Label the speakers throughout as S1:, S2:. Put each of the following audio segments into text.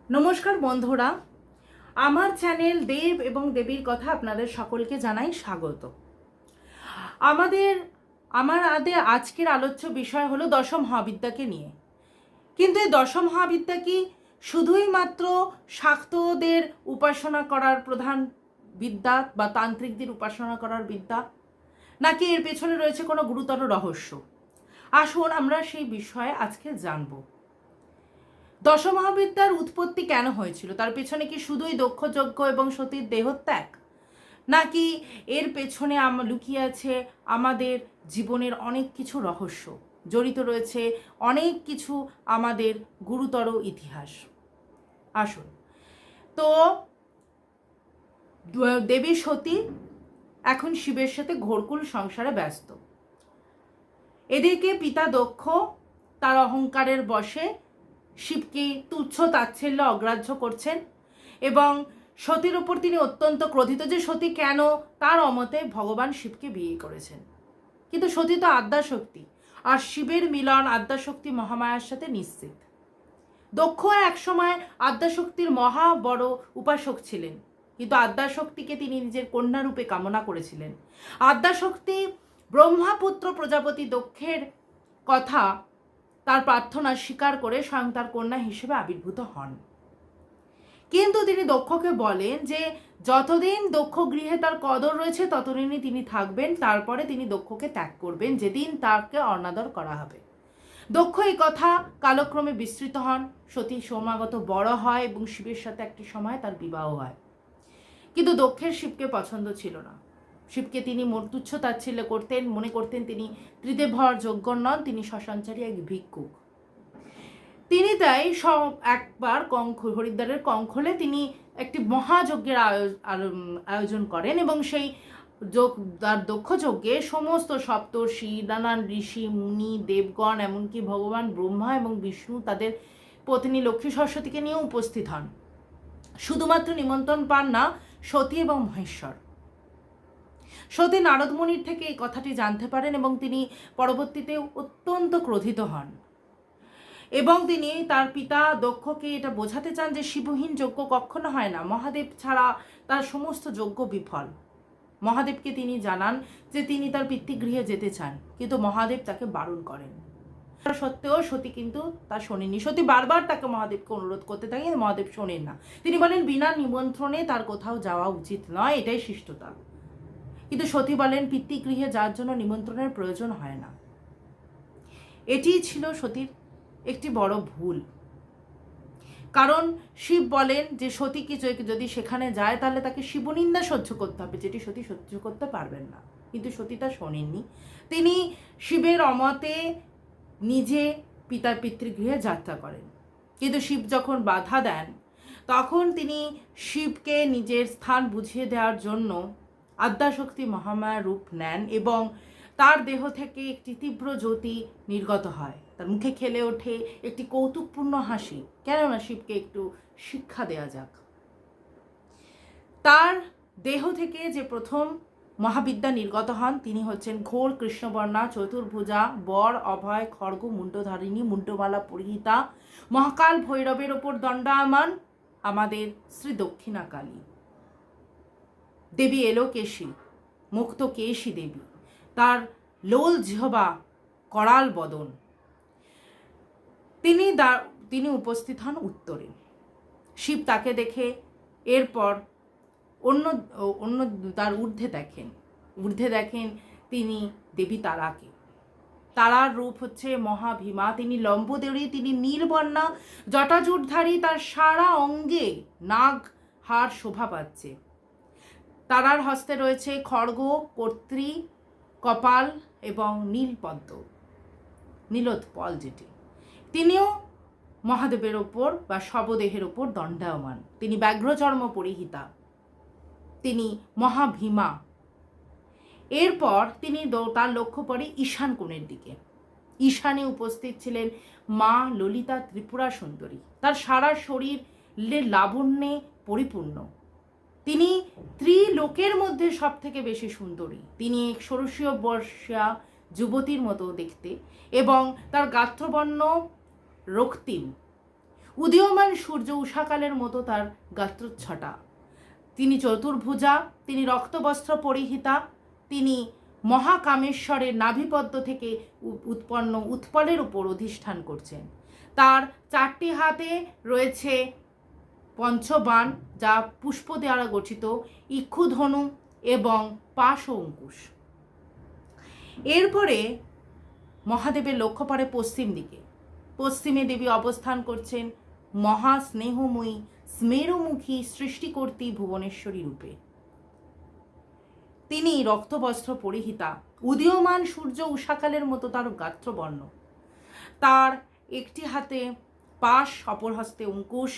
S1: নমস্কার বন্ধুরা, আমার চ্যানেল দেব এবং দেবীর কথা আপনাদের সকলকে জানাই স্বাগত। আজকের আলোচ্য বিষয় হলো দশম মহাবিদ্যাকে নিয়ে। কিন্তু এই দশম মহাবিদ্যা কি শুধুই মাত্র শাক্তদের উপাসনা করার প্রধান বিদ্যা বা তান্ত্রিকদের উপাসনা করার বিদ্যা, নাকি এর পেছনে রয়েছে কোনো গুরুতর রহস্য? আসুন আমরা সেই বিষয়ে আজকে জানবো। দশমহাবিদ্যার উৎপত্তি কেন হয়েছিল? তার পেছনে কি শুধুই দক্ষযজ্ঞ এবং সতীর দেহত্যাগ, নাকি এর পেছনে লুকিয়ে আছে আমাদের জীবনের অনেক কিছু রহস্য, জড়িত রয়েছে অনেক কিছু আমাদের গুরুতর ইতিহাস? আসুন। তো দেবী সতী এখন শিবের সাথে ঘোরকুল সংসারে ব্যস্ত। এদিকে পিতা দক্ষ তার অহংকারের বশে শিবকে তুচ্ছ তাচ্ছিল্য অগ্রাহ্য করছেন এবং সতীর উপর তিনি অত্যন্ত ক্রোধিত যে সতী কেন তার অমতে ভগবান শিবকে বিয়ে করেছেন। কিন্তু সতী তো আদ্যাশক্তি, আর শিবের মিলন আদ্যাশক্তি মহামায়ার সাথে নিশ্চিত। দক্ষ একসময় আদ্যাশক্তির মহা বড় উপাসক ছিলেন, কিন্তু আদ্যাশক্তিকে তিনি নিজের কন্যারূপে কামনা করেছিলেন। আদ্যাশক্তি ব্রহ্মাপুত্র প্রজাপতি দক্ষের কথা, তার প্রার্থনা স্বীকার করে স্বয়ং তার কন্যা হিসেবে আবির্ভূত হন। কিন্তু তিনি দক্ষকে বলেন যে যতদিন দক্ষ গৃহে তার কদর রয়েছে ততদিনই তিনি থাকবেন, তারপরে তিনি দক্ষকে ত্যাগ করবেন যেদিন তাকে অনাদর করা হবে। দক্ষ এই কথা কালক্রমে বিস্তৃত হন, সতী সমাগত বড় হয় এবং শিবের সাথে একটি সময় তার বিবাহ হয়। কিন্তু দক্ষের শিবকে পছন্দ ছিল না। শিবকে তিনি তুচ্ছ তাচ্ছিল্য করতেন, মনে করতেন তিনি ত্রিদেবহর যোগ্য নন, তিনি শ্মশানচারী এক ভিক্ষুক। তিনি তাই একবার হরিদ্বারের কঙ্খলে তিনি একটি মহাযজ্ঞের আয়োজন করেন এবং সেই তার দক্ষ যজ্ঞে সমস্ত সপ্তর্ষি, নানান ঋষি, মুনি, দেবগণ, এমনকি ভগবান ব্রহ্মা এবং বিষ্ণু তাদের পত্নী লক্ষ্মী সরস্বতীকে নিয়ে উপস্থিত হন। শুধুমাত্র নিমন্ত্রণ পান না সতী এবং মহেশ্বর। সতী নারদ মুনির থেকে এই কথাটি জানতে পারেন এবং তিনি পরবর্তীতে অত্যন্ত ক্রোধিত হন এবং তিনি তার পিতা দক্ষকে এটা বোঝাতে চান যে শিবহীন যজ্ঞ কখনো হয় না, মহাদেব ছাড়া তার সমস্ত যজ্ঞ বিফল। মহাদেবকে তিনি জানান যে তিনি তার পিতৃগৃহে যেতে চান, কিন্তু মহাদেব তাকে বারণ করেন। সত্ত্বেও সতী কিন্তু তা শোনেননি। সতী বারবার তাকে মহাদেবকে অনুরোধ করতে থাকে, কিন্তু মহাদেব শোনেন না। তিনি বলেন বিনা নিমন্ত্রণে তার কোথাও যাওয়া উচিত নয়, এটাই শিষ্টতা। কিন্তু সতী বলেন পিতৃগৃহে যার জন্য নিমন্ত্রণের প্রয়োজন হয় না। এটিই ছিল সতীর একটি বড় ভুল। কারণ শিব বলেন যে সতীকে যদি সেখানে যায় তাহলে তাকে শিবনিন্দা সহ্য করতে হবে, যেটি সতী সহ্য করতে পারবেন না। কিন্তু সতী তা শোনেননি। তিনি শিবের অমতে নিজে পিতার পিতৃগৃহে যাত্রা করেন। কিন্তু শিব যখন বাধা দেন তখন তিনি শিবকে নিজের স্থান বুঝিয়ে দেওয়ার জন্য আদ্যাশক্তি মহামায়া রূপ নেন এবং তার দেহ থেকে একটি তীব্র জ্যোতি নির্গত হয়। তার মুখে খেলে ওঠে একটি কৌতুকপূর্ণ হাসি, কেননা শিবকে একটু শিক্ষা দেয়া যাক। তার দেহ থেকে যে প্রথম মহাবিদ্যা নির্গত হন তিনি হচ্ছেন ঘোর কৃষ্ণবর্ণা, চতুর্ভুজা, বর অভয়, খড়গ মুন্ডধারিণী, মুন্ডমালা পরিহিতা, মহাকাল ভৈরবের ওপর দণ্ডায়মান আমাদের শ্রী দক্ষিণা কালী দেবী এলোকেশী, মুক্ত কেশী দেবী। তার লোল জিহবা, করাল বদন। তিনি উপস্থিত হন উত্তরে। শিব তাকে দেখে এরপর অন্য তার ঊর্ধ্বে দেখেন তিনি দেবী তারাকে। তারার রূপ হচ্ছে মহাভীমা। তিনি লম্বোদরী, তিনি নীলবর্ণা, জটাজুটধারী, তার সারা অঙ্গে নাগ হার শোভা পাচ্ছে। তারার হস্তে রয়েছে খড়গ, কর্ত্রী, কপাল এবং নীলোৎপল যেটি। তিনিও মহাদেবের ওপর বা শবদেহের ওপর দণ্ডায়মান। তিনি ব্যাঘ্রচর্ম পরিহিতা, তিনি মহাভীমা। এরপর তিনি তার লক্ষ্য পড়ে ঈশান কোণের দিকে। ঈশানে উপস্থিত ছিলেন মা ললিতা ত্রিপুরা সুন্দরী। তার সারা শরীর লাবণ্যে পরিপূর্ণ। তিনি ত্রিলোকের মধ্যে সব থেকে বেশি সুন্দরী। তিনি এক ষোড়শীয় বর্ষা যুবতীর মতো দেখতে এবং তার গাত্রবর্ণ রক্তিম। উদীয়মান সূর্য উষাকালের মতো তার গাত্রচ্ছটা। তিনি চতুর্ভুজা, তিনি রক্তবস্ত্র পরিহিতা, তিনি মহাকামেশ্বরের নাভিপদ্ম থেকে উৎপন্ন উৎপলের উপর অধিষ্ঠান করছেন। তার 4টি হাতে রয়েছে পঞ্চবাণ, যা পুষ্প দ্বারা গঠিত, ইক্ষুধনু এবং পাশ ও অঙ্কুশ। এরপরে মহাদেবের লক্ষ্য পড়ে পশ্চিম দিকে। পশ্চিমে দেবী অবস্থান করছেন মহা স্নেহময়ী স্মেরমুখী সৃষ্টিকর্ত্রী ভুবনেশ্বরী রূপে। তিনি রক্তবস্ত্র পরিহিতা, উদীয়মান সূর্য উষাকালের মতো তার গাত্রবর্ণ। তার একটি হাতে পাশ, অপর হস্তে অঙ্কুশ,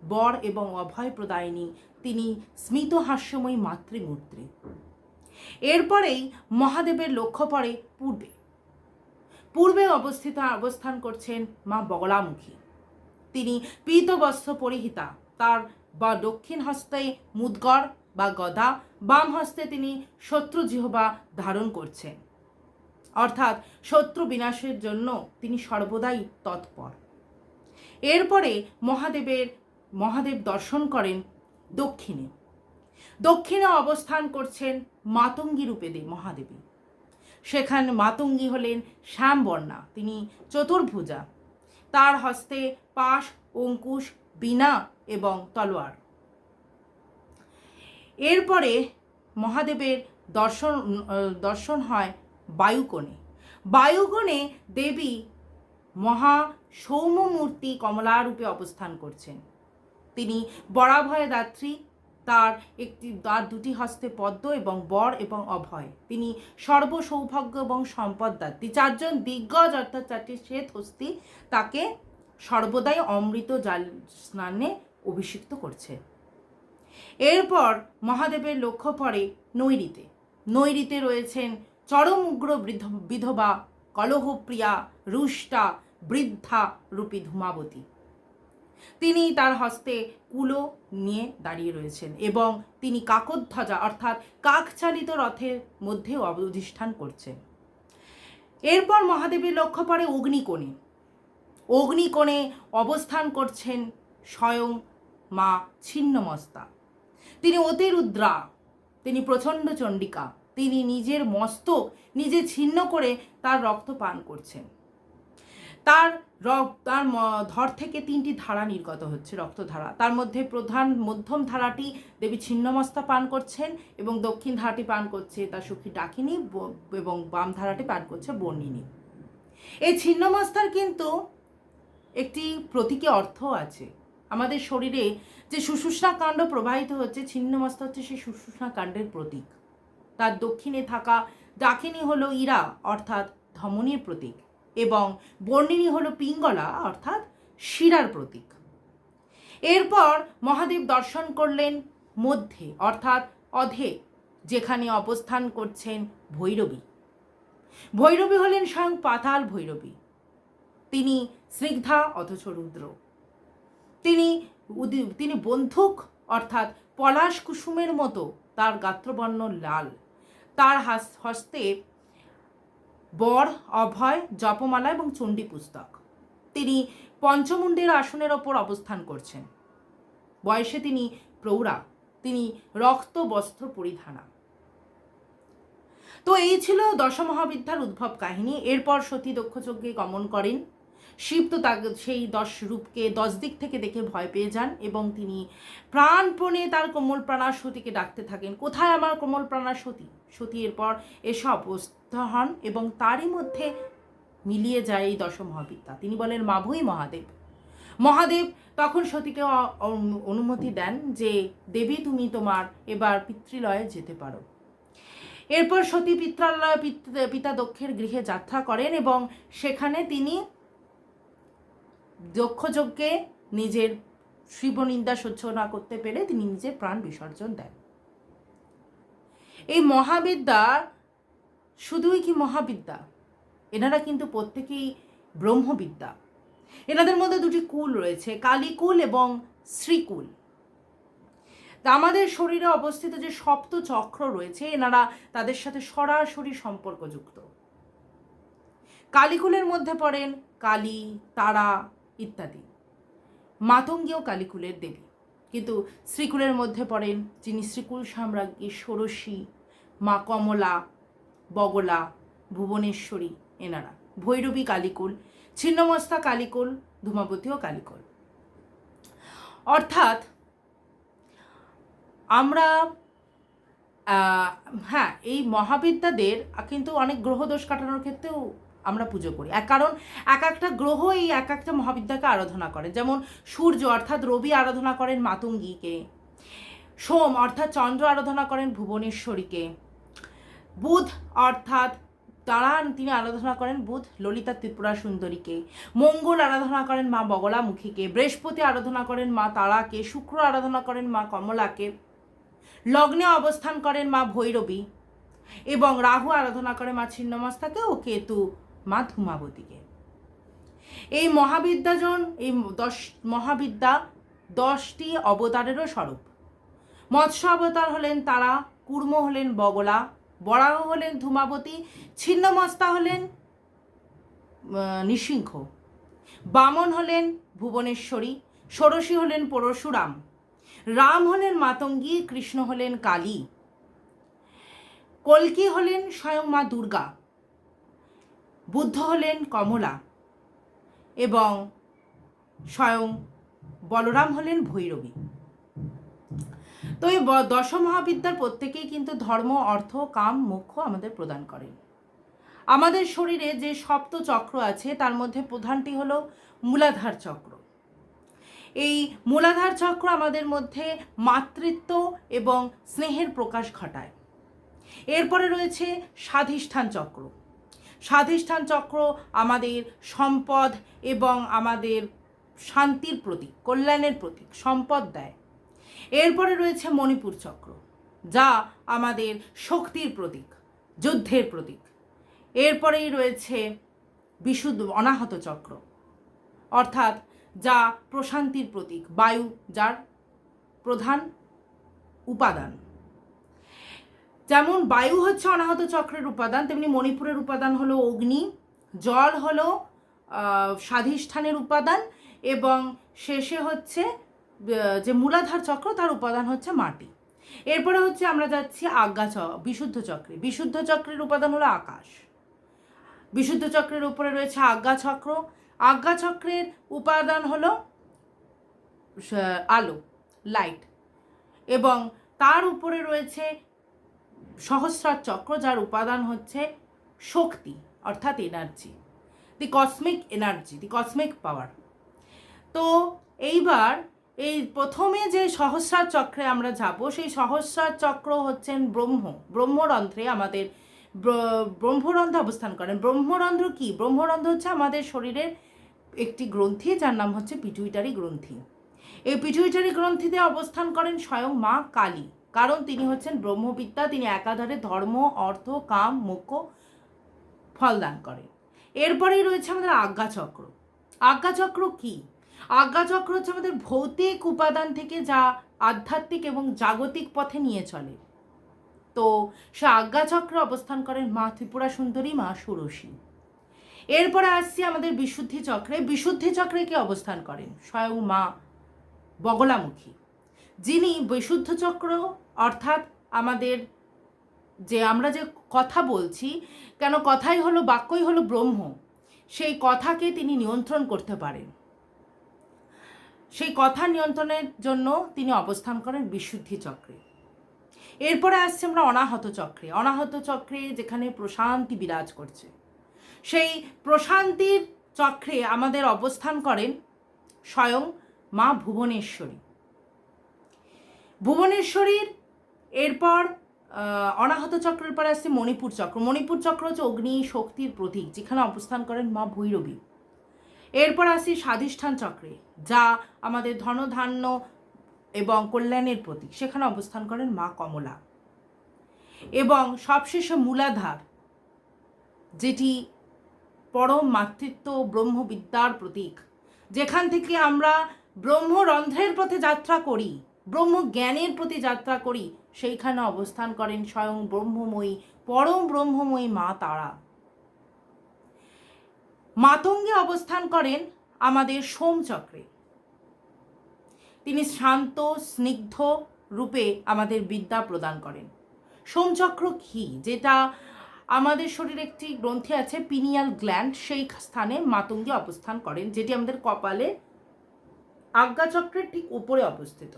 S1: বর এবং অভয় প্রদায়িনী। তিনি স্মিত হাস্যময়ী মাতৃমূর্তি। এরপরেই মহাদেবের লক্ষ্য পড়ে পূর্বে। পূর্বে অবস্থান করছেন মা বগলামুখী। তিনি পীতবস্ত্র পরিহিতা, তার বা দক্ষিণ হস্তে মুদ্গর বা গদা, বাম হস্তে তিনি শত্রু জিহ্বা ধারণ করছেন, অর্থাৎ শত্রু বিনাশের জন্য তিনি সর্বদাই তৎপর। এরপরে মহাদেব দর্শন করেন দক্ষিণে। দক্ষিণে অবস্থান করছেন মাতঙ্গী রূপে মহাদেবী। সেখানে মাতঙ্গী হলেন শ্যামবর্ণা, তিনি চতুর্ভুজা, তার হস্তে পাশ, অঙ্কুশ, বীণা এবং তলোয়ার। এরপরে মহাদেবের দর্শন হয় বায়ুকোণে। বায়ুকোণে দেবী মহা সৌম্যমূর্তি কমলারূপে অবস্থান করছেন। তিনি বরাভয় দাত্রী, তার 2টি হস্তে পদ্ম এবং বর এবং অভয়। তিনি সর্বসৌভাগ্য এবং সম্পদ দাত্রী। 4জন দিগ্গজ অর্থাৎ 4টি শ্বেত হস্তি তাকে সর্বদাই অমৃত জাল স্নানে অভিষিক্ত করছে। এরপর মহাদেবের লক্ষ্য পড়ে নৈঋতে। নৈঋতে রয়েছেন চরম উগ্র বিধবা, কলহপ্রিয়া, রুষ্টা, বৃদ্ধা রূপী ধূমাবতী। তিনি তার হস্তে কুলো নিয়ে দাঁড়িয়ে রয়েছেন এবং তিনি কাকধ্বজা অর্থাৎ কাকচালিত রথের মধ্যে অধিষ্ঠান করছেন। এরপর মহাদেবের লক্ষ্য পড়ে অগ্নিকোণে। অগ্নিকোণে অবস্থান করছেন স্বয়ং মা ছিন্নমস্তা। তিনি অতিরুদ্রা, তিনি প্রচণ্ড চণ্ডিকা। তিনি নিজের মস্তক নিজে ছিন্ন করে তার রক্ত পান করছেন। তার ধর থেকে 3টি ধারা নির্গত হচ্ছে, রক্তধারা। তার মধ্যে মধ্যম ধারাটি দেবী ছিন্নমস্তা পান করছেন এবং দক্ষিণ ধারাটি পান করছে তার সখী ডাকিনী এবং বাম ধারাটি পান করছে বর্ণিনী। এই ছিন্নমস্তার কিন্তু একটি প্রতীকী অর্থ আছে। আমাদের শরীরে যে সুষুম্না কাণ্ড প্রবাহিত হচ্ছে, ছিন্নমস্তা হচ্ছে সেই সুষুম্না কাণ্ডের প্রতীক। তার দক্ষিণে থাকা ডাকিনী হলো ইরা অর্থাৎ ধমনীর প্রতীক এবং বর্ণিনী হলো পিঙ্গলা অর্থাৎ শিরার প্রতীক। এরপর মহাদেব দর্শন করলেন মধ্যে অর্থাৎ অধে, যেখানে অবস্থান করছেন ভৈরবী। ভৈরবী হলেন স্বয়ং পাতাল ভৈরবী। তিনি স্নিগ্ধা অথচ রুদ্র। তিনি বন্ধুক অর্থাৎ পলাশ কুসুমের মতো, তার গাত্রবর্ণ লাল। তার হস্তে বর, অভয়, জপমালা এবং চণ্ডী পুস্তক। তিনি পঞ্চমুণ্ডের আসনের ওপর অবস্থান করছেন। বয়সে তিনি প্রৌঢ়া, তিনি রক্ত বস্ত্র পরিধানা। তো এই ছিল দশমহাবিদ্যার উদ্ভব কাহিনী। এরপর সতী দক্ষযজ্ঞে গমন করেন। শিব তো সেই 10 রূপকে 10 দিক থেকে দেখে ভয় পেয়ে যান এবং তিনি প্রাণপণে তার কোমল প্রাণা সতীকে ডাকতে থাকেন, কোথায় আমার কোমল প্রাণা সতী। সতী এরপর এসে অবস্থা হন এবং তারই মধ্যে মিলিয়ে যায় এই দশমহাবিদ্যা। তিনি বলেন মাভৈ মহাদেব। মহাদেব তখন সতীকে অনুমতি দেন যে দেবী তুমি তোমার এবার পিতৃলয়ে যেতে পারো। এরপর সতী পিতা দক্ষের গৃহে যাত্রা করেন এবং সেখানে তিনি দক্ষযজ্ঞে নিজের শিবনিন্দা সহ্য না করতে পেরে তিনি নিজের প্রাণ বিসর্জন দেন। এই মহাবিদ্যা শুধুই কি মহাবিদ্যা, এনারা কিন্তু প্রত্যেকেই ব্রহ্মবিদ্যা। এনাদের মধ্যে 2টি কুল রয়েছে, কালীকুল এবং শ্রীকুল। আমাদের শরীরে অবস্থিত যে সপ্ত চক্র রয়েছে, এনারা তাদের সাথে সরাসরি সম্পর্কযুক্ত। কালীকুলের মধ্যে পড়েন কালী, তারা ইত্যাদি। মাতঙ্গীও কালীকুলের দেবী, কিন্তু শ্রীকুলের মধ্যে পড়েন যিনি শ্রীকুল সাম্রাজ্ঞী ষোড়শী, মা কমলা, বগলা, ভুবনেশ্বরী, এনারা ভৈরবী কালীকুল, ছিন্নমস্তা কালীকুল, ধূমাবতীও কালীকুল। অর্থাৎ আমরা হ্যাঁ, এই মহাবিদ্যাদের কিন্তু অনেক গ্রহদোষ কাটানোর ক্ষেত্রেও আমরা পুজো করি, কারণ এক একটা গ্রহ এই এক একটা মহাবিদ্যাকে আরাধনা করে। যেমন সূর্য অর্থাৎ রবি আরাধনা করেন মাতঙ্গীকে, সোম অর্থাৎ চন্দ্র আরাধনা করেন ভুবনেশ্বরীকে, বুধ অর্থাৎ তিনি আরাধনা করেন বুধ ললিতা ত্রিপুরা সুন্দরীকে, মঙ্গল আরাধনা করেন মা বগলামুখীকে, বৃহস্পতি আরাধনা করেন মা তারাকে, শুক্র আরাধনা করেন মা কমলাকে, লগ্নে অবস্থান করেন মা ভৈরবী, এবং রাহু আরাধনা করে মা ছিন্নমস্তাকে ও কেতু মা ধূমাবতীকে। এই মহাবিদ্যাজন, এই মহাবিদ্যা 10টি অবতারেরও স্বরূপ। মৎস্য অবতার হলেন তারা, কুর্ম হলেন বগলা, বরাহ হলেন ধূমাবতী, ছিন্নমস্তা হলেন নৃসিংহ, বামন হলেন ভুবনেশ্বরী, ষোড়শী হলেন পরশুরাম, রাম হলেন মাতঙ্গী, কৃষ্ণ হলেন কালী, কল্কি হলেন স্বয়ং মা দুর্গা, বুদ্ধ হলেন কমলা, এবং স্বয়ং বলরাম হলেন ভৈরবী। তো এই 10 মহাবিদ্যার প্রত্যেকেই কিন্তু ধর্ম, অর্থ, কাম, মোক্ষ আমাদের প্রদান করেন। আমাদের শরীরে যে সপ্ত চক্র আছে তার মধ্যে প্রধানটি হলো মূলাধার চক্র। এই মূলাধার চক্র আমাদের মধ্যে মাতৃত্ব এবং স্নেহের প্রকাশ ঘটায়। এরপরে রয়েছে স্বাধিষ্ঠান চক্র। স্বাধিষ্ঠান চক্র আমাদের সম্পদ এবং আমাদের শান্তির প্রতীক, কল্যাণের প্রতীক, সম্পদ দেয়। এরপরে রয়েছে মণিপুর চক্র, যা আমাদের শক্তির প্রতীক, যুদ্ধের প্রতীক। এরপরেই রয়েছে অনাহত চক্র, অর্থাৎ যা প্রশান্তির প্রতীক, বায়ু যার প্রধান উপাদান। যেমন বায়ু হচ্ছে অনাহত চক্রের উপাদান, তেমনি মণিপুরের উপাদান হলো অগ্নি, জল হলো স্বাধিষ্ঠানের উপাদান, এবং শেষে হচ্ছে যে মূলাধার চক্র তার উপাদান হচ্ছে মাটি। এরপরে হচ্ছে আমরা যাচ্ছি বিশুদ্ধ চক্রে। বিশুদ্ধ চক্রের উপাদান হলো আকাশ। বিশুদ্ধ চক্রের উপরে রয়েছে আজ্ঞা চক্র। আজ্ঞা চক্রের উপাদান হলো আলো, লাইট, এবং তার উপরে রয়েছে সহস্রার চক্র, যার উপাদান হচ্ছে শক্তি অর্থাৎ এনার্জি, দি কসমিক এনার্জি, দি কসমিক পাওয়ার। তো এইবার এই প্রথমে যে সহস্রার চক্রে আমরা যাব, সেই সহস্রার চক্র হচ্ছেন ব্রহ্মরন্ধ্রে আমাদের ব্রহ্মরন্ধ্রে অবস্থান করেন। ব্রহ্মরন্ধ্র কি? ব্রহ্মরন্ধ্র হচ্ছে আমাদের শরীরের একটি গ্রন্থি, যার নাম হচ্ছে পিটুইটারি গ্রন্থি। এই পিটুইটারি গ্রন্থিতে অবস্থান করেন স্বয়ং মা কালী, কারণ তিনি হচ্ছেন ব্রহ্মবিদ্যা, তিনি একাধারে ধর্ম, অর্থ, কাম, মোক্ষ ফলদান করেন। এরপরেই রয়েছে আমাদের আজ্ঞাচক্র। আজ্ঞাচক্র কি? আজ্ঞাচক্র হচ্ছে আমাদের ভৌতিক উপাদান থেকে যা আধ্যাত্মিক এবং জাগতিক পথে নিয়ে চলে। তো সে আজ্ঞাচক্রে অবস্থান করেন মা ত্রিপুরা সুন্দরী, মা ষোড়শী। এরপরে আসছি আমাদের বিশুদ্ধি চক্রে। বিশুদ্ধি চক্রে কি অবস্থান করেন? স্বয়ং মা বগলামুখী, যিনি বিশুদ্ধ চক্র অর্থাৎ আমাদের যে আমরা যে কথা বলছি, কেন কথাই হলো, বাক্যই হলো ব্রহ্ম, সেই কথাকে তিনি নিয়ন্ত্রণ করতে পারেন। সেই কথা নিয়ন্ত্রণের জন্য তিনি অবস্থান করেন বিশুদ্ধি চক্রে। এরপরে আসছে আমরা অনাহত চক্রে। অনাহত চক্রে যেখানে প্রশান্তি বিরাজ করছে, সেই প্রশান্তির চক্রে আমাদের অবস্থান করেন স্বয়ং মা ভুবনেশ্বরী। ভুবনেশ্বরীর এরপর অনাহত চক্রের পরে আসছে মণিপুর চক্র। মণিপুর চক্র হচ্ছে অগ্নি শক্তির প্রতীক, যেখানে অবস্থান করেন মা ভৈরবী। এরপর আসি স্বাধিষ্ঠান চক্রে, যা আমাদের ধনধান্য এবং কল্যাণের প্রতীক, সেখানে অবস্থান করেন মা কমলা। এবং সবশেষে মূলাধার, যেটি পরম মাতৃত্ব ব্রহ্মবিদ্যার প্রতীক, যেখান থেকে আমরা ব্রহ্মরন্ধ্রের পথে যাত্রা করি, ব্রহ্মজ্ঞানের প্রতি যাত্রা করি, সেইখানে অবস্থান করেন স্বয়ং ব্রহ্মময়ী, পরম ব্রহ্মময়ী মা তারা। মাতঙ্গে অবস্থান করেন আমাদের সোম চক্রে। তিনি শান্ত স্নিগ্ধ রূপে আমাদের বিদ্যা প্রদান করেন। সোমচক্র কি, যেটা আমাদের শরীরে একটি গ্রন্থি আছে পিনিয়াল গ্ল্যান্ড, সেই স্থানে মাতঙ্গী অবস্থান করেন, যেটি আমাদের কপালে আজ্ঞাচক্রের ঠিক উপরে অবস্থিত।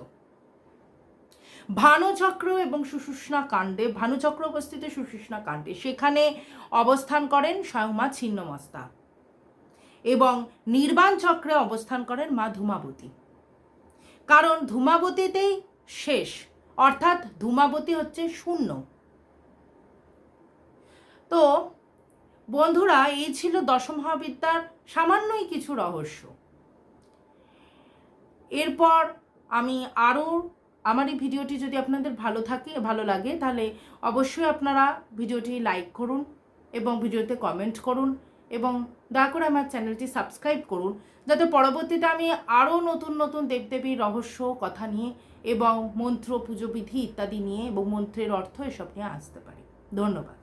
S1: ভানুচক্র এবং সুষুম্না কাণ্ডে, ভানুচক্র অবস্থিত সুষুম্না কাণ্ডে, সেখানে অবস্থান করেন স্বয়ং মা ছিন্নমস্তা, এবং নির্বাণ চক্রে অবস্থান করেন মা ধূমাবতী। কারণ ধূমাবতীতেই শেষ, অর্থাৎ ধূমাবতী হচ্ছে শূন্য। তো বন্ধুরা, এই ছিল দশম মহাবিদ্যার সামান্যই কিছু রহস্য। এরপর আমি আরও, আমার এই ভিডিওটি যদি আপনাদের ভালো লাগে তাহলে অবশ্যই আপনারা ভিডিওটি লাইক করুন এবং ভিডিওতে কমেন্ট করুন, এবং দয়া করে আমার চ্যানেলটি সাবস্ক্রাইব করুন, যাতে পরবর্তীতে আমি আরও নতুন নতুন দেবদেবীর রহস্য কথা নিয়ে এবং মন্ত্র পুজোবিধি ইত্যাদি নিয়ে এবং মন্ত্রের অর্থ এসব নিয়ে আসতে পারি। ধন্যবাদ।